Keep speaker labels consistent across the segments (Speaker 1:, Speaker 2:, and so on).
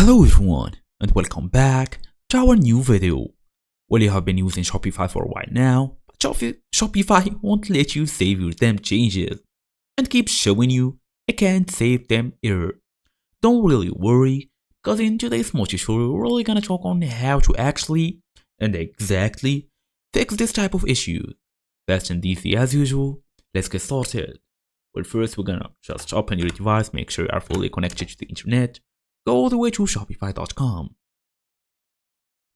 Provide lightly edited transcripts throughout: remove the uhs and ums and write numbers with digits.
Speaker 1: Hello everyone and welcome back to our new video. Well, you have been using Shopify for a while now, but Shopify won't let you save your temp changes and keeps showing you a can't save them error. Don't really worry, because in today's tutorial we're really gonna talk on how to actually and exactly fix this type of issue. Fast and easy as usual. Let's get started. Well, first we're gonna just open your device, make sure you are fully connected to the internet. Go all the way to Shopify.com.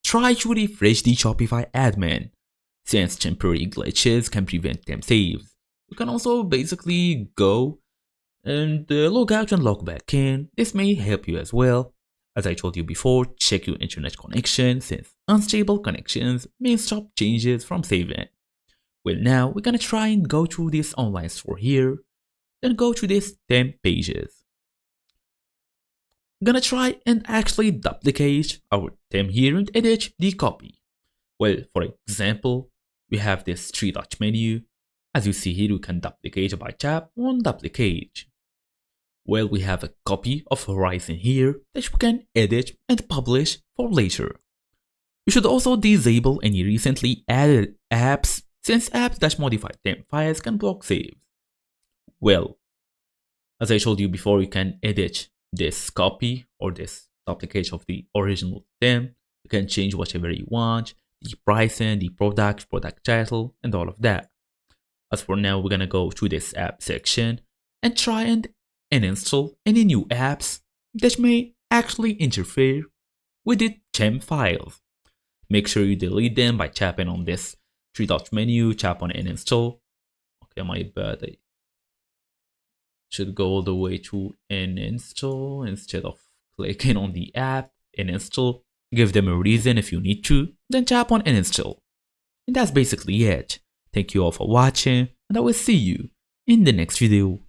Speaker 1: Try to refresh the Shopify admin, since temporary glitches can prevent temp saves. You can also basically go and log out and log back in. This may help you as well. As I told you before, check your internet connection, since unstable connections may stop changes from saving. Well, now we're gonna try and go to this online store here, then go to this temp pages. Gonna try and actually duplicate our temp here and edit the copy. Well, for example, we have this 3-dot menu. As you see here, we can duplicate by tap on duplicate. Well, we have a copy of Horizon here that we can edit and publish for later. You should also disable any recently added apps, since apps that modify temp files can block saves. Well, as I told you before, you can edit this copy or this duplicate of the original temp. You can change whatever you want, the pricing, the product title, and all of that. As for now, we're gonna go to this app section and try and uninstall any new apps that may actually interfere with the temp files. Make sure you delete them by tapping on this 3-dot menu, tap on uninstall. Okay, my bad. I should go all the way to uninstall instead of clicking on the app. Uninstall. Give them a reason if you need to, then tap on uninstall. And that's basically it. Thank you all for watching, and I will see you in the next video.